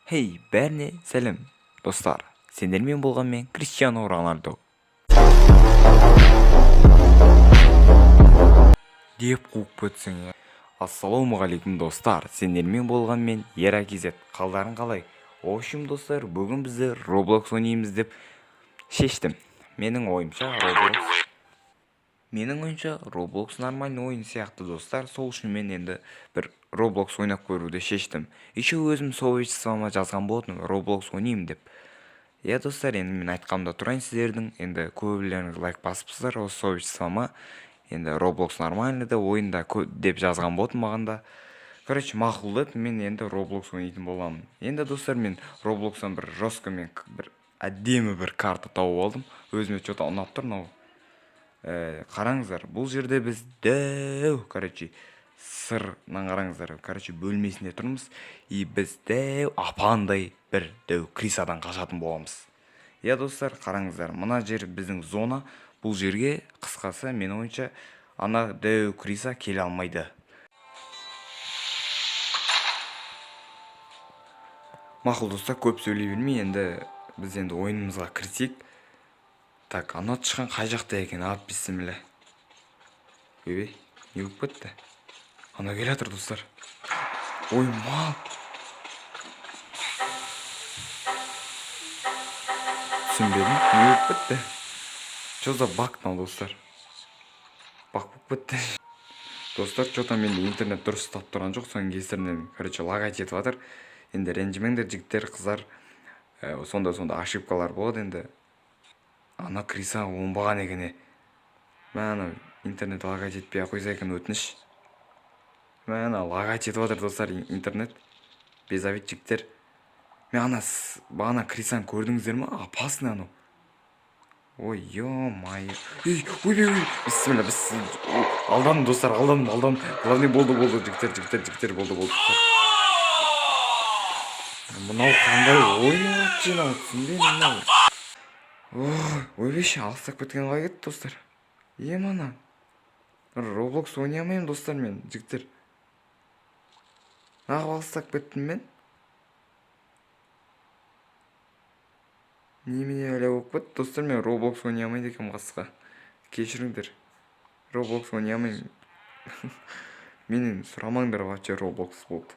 Хей, бәріне сәлем, достар. Сендермен болған мен Криштиану Роналду. Деп қуып өтсің. Ассалаумағалейкум достар. Сендермен болған мен Еракизет. Қалдарың қалай? Общем, достар, бүгін бізді Roblox ойнаймыз деп шештім. Менің ойымша Roblox нормальный ойын сияқты, достар. Сол үшін мен енді бір Roblox ойнап көруді шештім. Еще өзім сообществома жазған болатын Roblox ойнаймын деп. Достар, енді мен айтқанымда тұрайын сіздердің. Енді көбілеріңіз лайк басыпсыздар осы сообществома. Енді Roblox нормальный да ойында деп жазған болатын мағанда. Короче, мақұл деп мен енді Roblox ойнайтын боламын. Енді достар, мен Roblox'тан бір жестко мен бір әдемі бір карта тауып алдым. Өзіме что-то ұнап тұр мынау. Қараңыздар, бұл жерде біз дәу, сырнан қараңыздар, бөлмесінде тұрмыз. И біз дәу апандай бір дәу крисадан қашатын боламыз. Достар, қараңыздар, мына жер біздің зона. Бұл жерге қысқасы мен ойынша ана дәу криса келе алмайды. Мақұл достар, көп сөйлей бермей, енді біз енді ойынымызға кірсек. Так, ана тышқан қай жақта екен? Ап бисмилля. Ойбай, не болып кетті? Ана келе жатыр, достар. Ой, мал. Түсінбедім, не болып кетті? Что за баг мынау, достар? Баг болып кетті. Достар, что-то менде интернет дұрыс ұстап тұрған жоқ, соның кесірінен, лагать етіп жатыр. Енді ренжімеңдер, жігіттер, қыздар. Сонда ошибкалар болады енді. Ана криса оңбаған екен. Мәні интернет лагать етпей қойса екен, өтініш. Мәні лагать етіп жатыр, достар, интернет. Без обид, жігіттер. Мен бағана крисаны көрдіңіздер ма? Опасный анау. Ой, ё-майо. Ой, бисмилля, алданым, достар, алданым. Главный болды, жігіттер, болды. Мынау қандай ойнап жинау, түсінбедім мынау. Ойбеші, алыстап кеткен қалай кетті, достар. Мана. Roblox ойнай алмаймын, достар, мен, жігіттер. Ағы алыстап кеттім мен. Немене әлі болып кетті, достар, мен Roblox ойнай алмайды екенмін қасқа. Кешіріңдер. Roblox ойнай алмаймын. Менен сұрамаңдар вообще Roblox болды.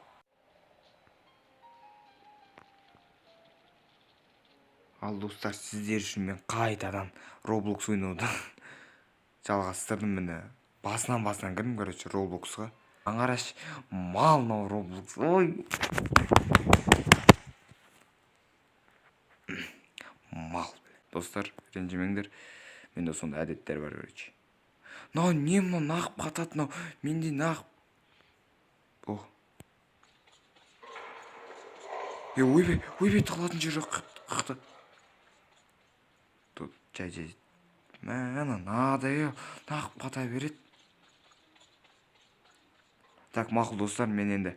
Ал, достар, сіздер үшін мен қайтадан Roblox ойнауды жалғастырдым. Міне басынан кірдім, Roblox'қа. Аңараш, мал мынау Roblox. Ой. Мал. Достар, ренжімеңдер. Менде сонда әдеттер бар, Нау, не мынау нағып қатады, нау. Менде нағып. Ойбай, тығылатын жер жоқ. Қықты. Тут жай. Мәні, надайы, нағып қата береді. Так, мақұл, достар, мен енді,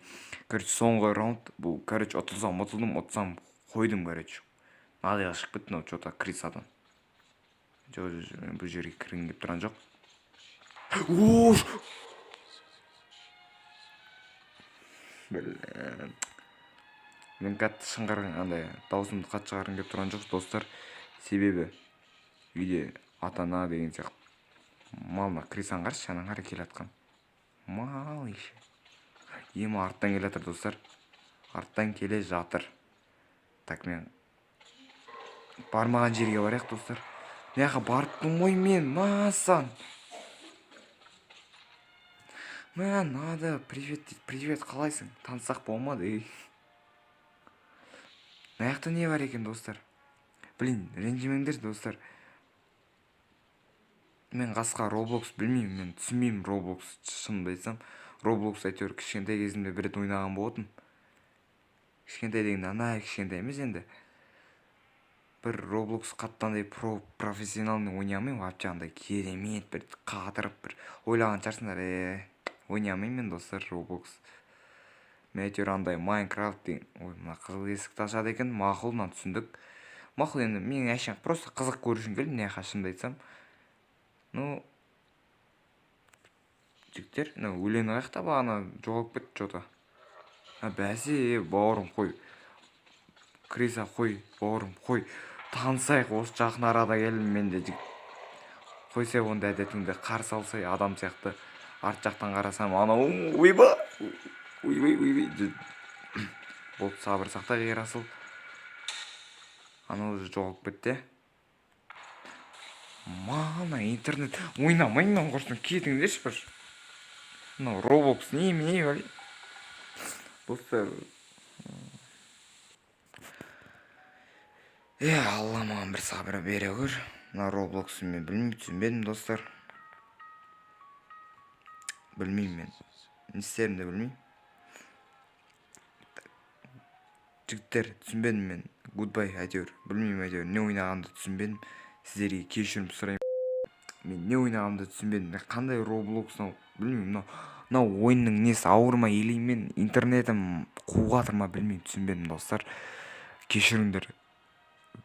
соңғы раунд, бұл, ұтылсам, қойдым, Надайға шығып кетті, нау, что-то крисадан. Бұл жерге кірген кеп тұрған жоқ. Ош! Мен қатты шыңғарған, андай, даусымды қатты шығарғым кеп тұрған жоқ, достар. Себебі, үйде ата-ана деген сияқты. Малына крисан қаршы, жаңан қара келе атқан. Мал еші. Арттан келе жатыр, достар. Арттан келе жатыр. Так, мен бармаған жерге барайық, достар. Неға барыптым ой мен, масан. Надо, привет, қалайсың? Танысақ болмады, Наяқта не бар екен, достар? Блин, ренжімеңдер, достар. Мен қасқа Roblox білмеймін, мен түсінбеймін Roblox, шынымды айтсам. Roblox әйтеуір кішкентай кезімде бір рет ойнаған болатын. Кішкентай дегенде ана кішкентай емес енді. Бір Roblox қаттандай профессионалмен ойнай алмаймын, вообще андай керемет, бір қатырып, бір ойлаған шығарсыңдар, ойнай алмаймын мен, достар, Roblox. Мен әйтеуір андай Minecraft деген, мына қызыл есікті ашады екен, мақұлынан түсіндік. Мақұл, енді мен әшен просто қызық көрушін келдім, не қашымды айтсам. Жігіттер, өлені қаяқта бағана жоғалып кетті что-то. Бәсе, бауырым, қой. Криса, қой, бауырым, қой. Танысайық, осы жақын арада келдім мен де. Қойсай онда әдетіңді қарсы алсай адам сияқты. Арт жақтан қарасам, анау, ойба! Ойбай. Болды, сабыр сақта қайрасыл. Анау уже жоғалып кетті. Мана интернет ойнамайын құрсын, кетіңдерші бір. Мынау Roblox не бәле. Достар, Алла маған бір сабыр бере көр. Мына Roblox-ы мен білмей түсінбедім, достар. Білмеймін мен. Не істерімді білмеймін. Жігіттер, түсінбедім мен. Goodbye, әйтеуір. Білмеймін әйтеуір. Не ойнағанды түсінбедім. Сіздерге кешірім сұраймын. Мен не ойнағанды түсінбедім. Қандай Roblox-ны білмеймін. Мынау ойынның несі ауырма елеймен интернетім қуға тұрма білмеймін, түсінбедім, достар. Кешіріңдер.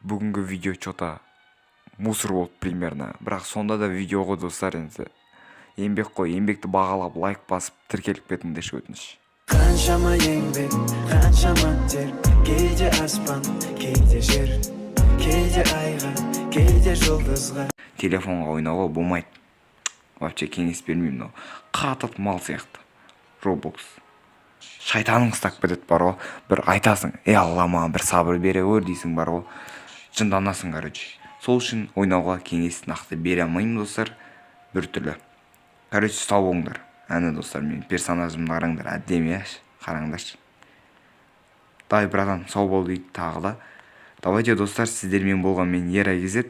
Бүгінгі видео что-то мусор болды примерно. Бірақ сонда да видео ғой, достар, енді. Еңбек қой, еңбекті бағалап, лайк басып, тіркеліп кетіңдерші, өтініш. Қаншама еңбек, қаншама тер, кейде аспан, кейде жер, кейде айға, кейде жұлдызға. Телефонға ойнауға болмайды. Вообще кеңес бермеймін, қатып мал сияқты. Roblox. Шайтаның ұстап кетеді бар ғой. Бір айтасың, Алла маған бір сабыр бере көр дейсің бар ғой. Жынданасың, короче. Сол үшін ойнауға кеңес нақты бере алмаймын, достар. Бір түрлі. Короче, сау болыңдар. Әне, достар, мен персонажымды қараңдар, әдемі, қараңдаршы. Дай, братан, сау бол дейді тағы да. Давайте, достар, сіздермен болған мен ERA-KZ.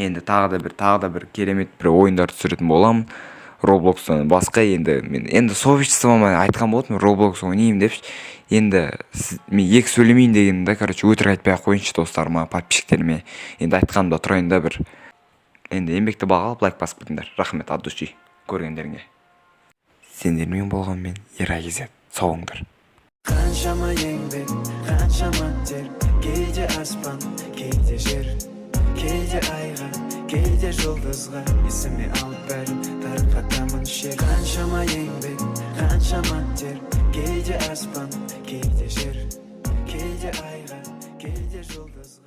Енді тағы да бір керемет бір ойындар түсіретін боламын. Roblox-тан басқа енді сообществома айтқан болатынмын, Roblox ойнаймын деп. Енді мен екі сөйлемейін дегенде, короче, өтірік айтпай-ақ қойыншы достарыма, подписчиктеріме. Енді айтқанымда тұрайын да бір. Енді еңбекті бағалап, лайк басып кетіңдер. Рахмет от души көргендеріңе. Сендермен болған мен ERA-KZ. Сау болыңдар. Қаншама еңбек, қаншама тер, кейде аспан, кейде жер, кейде айға, кейде жұлдызға. Есіме алып бәрін тарқатамын шер. Қаншама еңбек, қаншама тер, кейде аспан, кейде жер, кейде айға, кейде жұлдызға.